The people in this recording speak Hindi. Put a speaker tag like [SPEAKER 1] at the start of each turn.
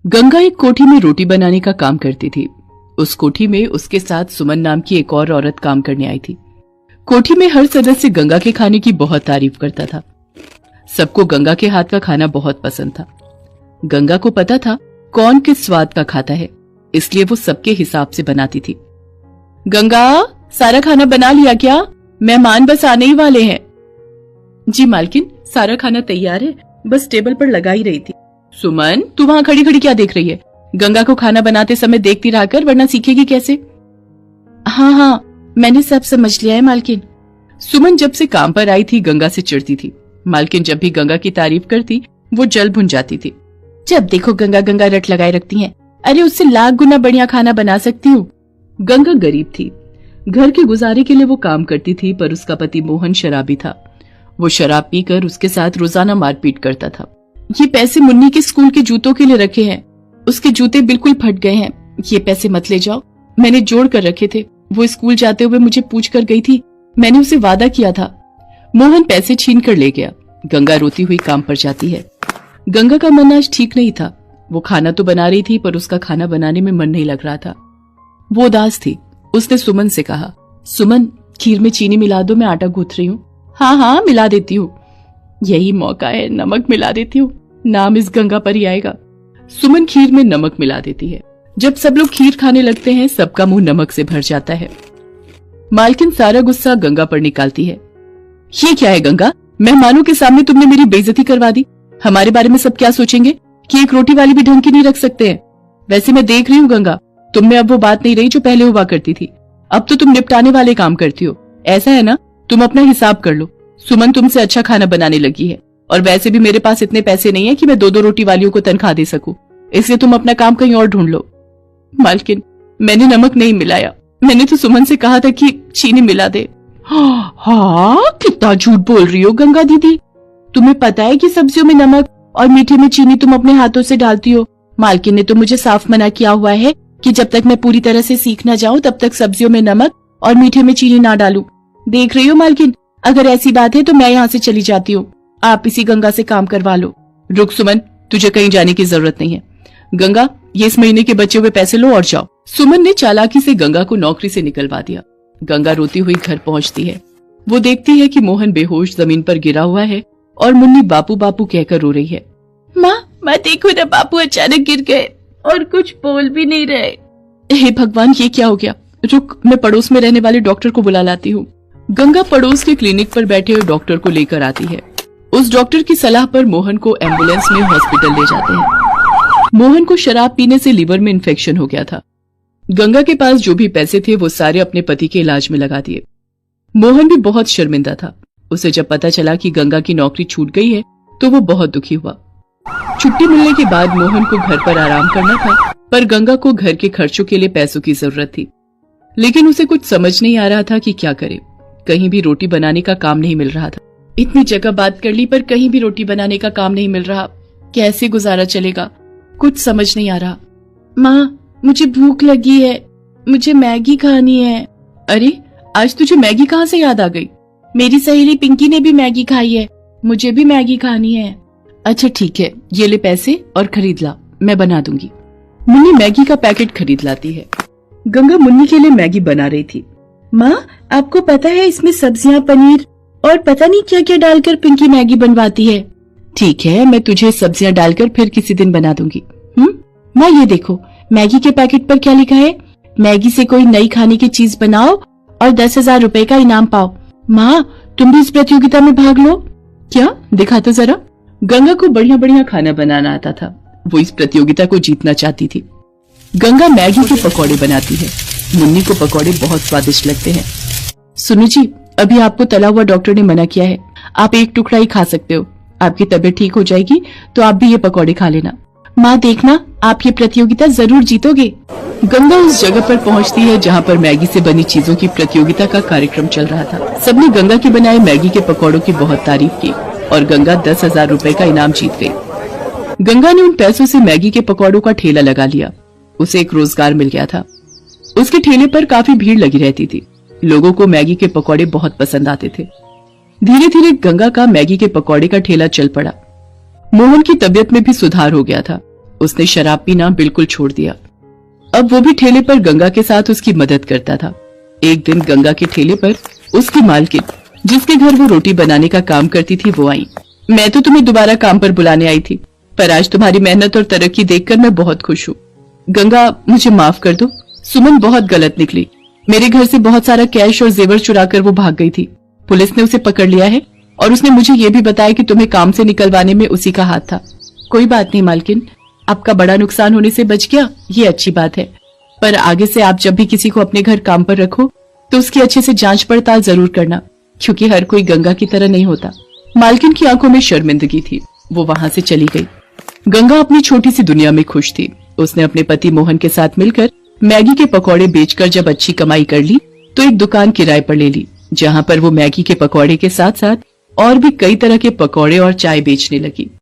[SPEAKER 1] गंगा एक कोठी में रोटी बनाने का काम करती थी। उस कोठी में उसके साथ सुमन नाम की एक और औरत काम करने आई थी। कोठी में हर सदस्य गंगा के खाने की बहुत तारीफ करता था। सबको गंगा के हाथ का खाना बहुत पसंद था। गंगा को पता था कौन किस स्वाद का खाता है, इसलिए वो सबके हिसाब से बनाती थी। गंगा, सारा खाना बना लिया क्या? मेहमान बस आने ही वाले हैं। जी मालकिन, सारा खाना तैयार है, बस टेबल पर लगा ही रही थी। सुमन, तू वहां खड़ी खड़ी क्या देख रही है? गंगा को खाना बनाते समय देखती रहा कर, वरना सीखेगी कैसे? हाँ, मैंने सब समझ लिया है मालकिन। सुमन जब से काम पर आई थी गंगा से चिढ़ती थी। मालकिन जब भी गंगा की तारीफ करती वो जल भुन जाती थी। जब देखो गंगा गंगा रट लगाए रखती हैं। अरे उससे लाख गुना बढ़िया खाना बना सकती हूँ। गंगा गरीब थी। घर के गुजारे के लिए वो काम करती थी, पर उसका पति मोहन शराबी था। वो शराब पीकर उसके साथ रोजाना मारपीट करता था। ये पैसे मुन्नी के स्कूल के जूतों के लिए रखे हैं। उसके जूते बिल्कुल फट गए हैं। ये पैसे मत ले जाओ, मैंने जोड़ कर रखे थे। वो स्कूल जाते हुए मुझे पूछ कर गई थी, मैंने उसे वादा किया था। मोहन पैसे छीन कर ले गया। गंगा रोती हुई काम पर जाती है। गंगा का मन आज ठीक नहीं था। वो खाना तो बना रही थी, पर उसका खाना बनाने में मन नहीं लग रहा था। वो उदास थी। उसने सुमन से कहा, सुमन, खीर में चीनी मिला दो, मैं आटा गूंथ रही हूँ। हाँ, मिला देती हूँ। यही मौका है, नमक मिला देती हूँ, नाम इस गंगा पर ही आएगा। सुमन खीर में नमक मिला देती है। जब सब लोग खीर खाने लगते हैं, सबका मुंह नमक से भर जाता है। मालकिन सारा गुस्सा गंगा पर निकालती है। ये क्या है गंगा, मेहमानों के सामने तुमने मेरी बेइज्जती करवा दी। हमारे बारे में सब क्या सोचेंगे कि एक रोटी वाली भी ढंग की नहीं रख सकते हैं। वैसे मैं देख रही हूँ गंगा, तुम में अब वो बात नहीं रही जो पहले हुआ करती थी। अब तो तुम निपटाने वाले काम करती हो। ऐसा है ना, तुम अपना हिसाब कर लो। सुमन तुमसे अच्छा खाना बनाने लगी है, और वैसे भी मेरे पास इतने पैसे नहीं है कि मैं दो दो रोटी वालियों को तनख्वाह दे सकूं, इसलिए तुम अपना काम कहीं और ढूंढ लो। मालकिन, मैंने नमक नहीं मिलाया, मैंने तो सुमन से कहा था कि चीनी मिला दे। हाँ, कितना झूठ बोल रही हो गंगा दीदी। तुम्हें पता है कि सब्जियों में नमक और मीठे में चीनी तुम अपने हाथों से डालती हो। मालकिन ने तो मुझे साफ मना किया हुआ है कि जब तक मैं पूरी तरह से सीख ना जाऊं तब तक सब्जियों में नमक और मीठे में चीनी ना डालूं। देख रही हो मालकिन, अगर ऐसी बात है तो मैं यहाँ से चली जाती हूँ। आप इसी गंगा से काम करवा लो। रुक सुमन, तुझे कहीं जाने की जरूरत नहीं है। गंगा, ये इस महीने के बचे हुए पैसे लो और जाओ। सुमन ने चालाकी से गंगा को नौकरी से निकलवा दिया। गंगा रोती हुई घर पहुंचती है। वो देखती है कि मोहन बेहोश जमीन पर गिरा हुआ है और मुन्नी बापू बापू कहकर रो रही है। माँ देखो ना, बापू अचानक गिर गए और कुछ बोल भी नहीं रहे। हे भगवान, ये क्या हो गया? रुक, मैं पड़ोस में रहने वाले डॉक्टर को बुला लाती हूँ। गंगा पड़ोस के क्लिनिक पर बैठे हुए डॉक्टर को लेकर आती है। उस डॉक्टर की सलाह पर मोहन को एम्बुलेंस में हॉस्पिटल ले जाते हैं। मोहन को शराब पीने से लीवर में इन्फेक्शन हो गया था। गंगा के पास जो भी पैसे थे वो सारे अपने पति के इलाज में लगा दिए। मोहन भी बहुत शर्मिंदा था। उसे जब पता चला कि गंगा की नौकरी छूट गई है तो वो बहुत दुखी हुआ। छुट्टी मिलने के बाद मोहन को घर पर आराम करना था, पर गंगा को घर के खर्चों के लिए पैसों की जरूरत थी। लेकिन उसे कुछ समझ नहीं आ रहा था कि क्या करे। कहीं भी रोटी बनाने का काम नहीं मिल रहा था। इतनी जगह बात कर ली, पर कहीं भी रोटी बनाने का काम नहीं मिल रहा। कैसे गुजारा चलेगा, कुछ समझ नहीं आ रहा। माँ, मुझे भूख लगी है, मुझे मैगी खानी है। अरे, आज तुझे मैगी कहाँ से याद आ गई? मेरी सहेली पिंकी ने भी मैगी खाई है, मुझे भी मैगी खानी है। अच्छा ठीक है, ये ले पैसे और खरीद ला, मैं बना दूंगी। मुन्नी मैगी का पैकेट खरीद लाती है। गंगा मुन्नी के लिए मैगी बना रही थी। माँ, आपको पता है इसमें सब्जियां, पनीर और पता नहीं क्या क्या डालकर पिंकी मैगी बनवाती है। ठीक है, मैं तुझे सब्जियां डालकर फिर किसी दिन बना दूंगी। माँ, ये देखो मैगी के पैकेट पर क्या लिखा है? मैगी से कोई नई खाने की चीज बनाओ और 10,000 रुपए का इनाम पाओ। माँ, तुम भी इस प्रतियोगिता में भाग लो। क्या, दिखा तो जरा। गंगा को बढ़िया बढ़िया खाना बनाना आता था। वो इस प्रतियोगिता को जीतना चाहती थी। गंगा मैगी के पकौड़े बनाती है। मुन्नी को पकौड़े बहुत स्वादिष्ट लगते हैं। सुनो जी, अभी आपको तला हुआ डॉक्टर ने मना किया है। आप एक टुकड़ा ही खा सकते हो। आपकी तबीयत ठीक हो जाएगी तो आप भी ये पकौड़े खा लेना। माँ देखना, आप ये प्रतियोगिता जरूर जीतोगे। गंगा उस जगह पर पहुंचती है जहाँ पर मैगी से बनी चीजों की प्रतियोगिता का कार्यक्रम चल रहा था। सबने गंगा के बनाए मैगी के पकौड़ों की बहुत तारीफ की और गंगा 10,000 रुपए का इनाम जीत गई। गंगा ने उन पैसों से मैगी के पकौड़ों का ठेला लगा लिया। उसे एक रोजगार मिल गया था। उसके ठेले पर काफी भीड़ लगी रहती थी। लोगों को मैगी के पकौड़े बहुत पसंद आते थे। धीरे धीरे गंगा का मैगी के पकौड़े का ठेला चल पड़ा। मोहन की तबीयत में भी सुधार हो गया था। उसने शराब पीना बिल्कुल छोड़ दिया। अब वो भी ठेले पर गंगा के साथ उसकी मदद करता था। एक दिन गंगा के ठेले पर उसकी मालकिन, जिसके घर वो रोटी बनाने का काम करती थी, वो आई। मैं तो तुम्हें दोबारा काम पर बुलाने आई थी, पर आज तुम्हारी मेहनत और तरक्की देखकर मैं बहुत खुश हूँ। गंगा, मुझे माफ कर दो। सुमन बहुत गलत निकली। मेरे घर से बहुत सारा कैश और जेवर चुराकर वो भाग गई थी। पुलिस ने उसे पकड़ लिया है और उसने मुझे ये भी बताया कि तुम्हें काम से निकलवाने में उसी का हाथ था। कोई बात नहीं मालकिन, आपका बड़ा नुकसान होने से बच गया, ये अच्छी बात है। पर आगे से आप जब भी किसी को अपने घर काम पर रखो तो उसकी अच्छे से जांच पड़ताल जरूर करना, क्योंकि हर कोई गंगा की तरह नहीं होता। मालकिन की आंखों में शर्मिंदगी थी। वो वहां से चली गई। गंगा अपनी छोटी सी दुनिया में खुश थी। उसने अपने पति मोहन के साथ मिलकर मैगी के पकौड़े बेचकर जब अच्छी कमाई कर ली तो एक दुकान किराए पर ले ली, जहां पर वो मैगी के पकौड़े के साथ साथ और भी कई तरह के पकौड़े और चाय बेचने लगी।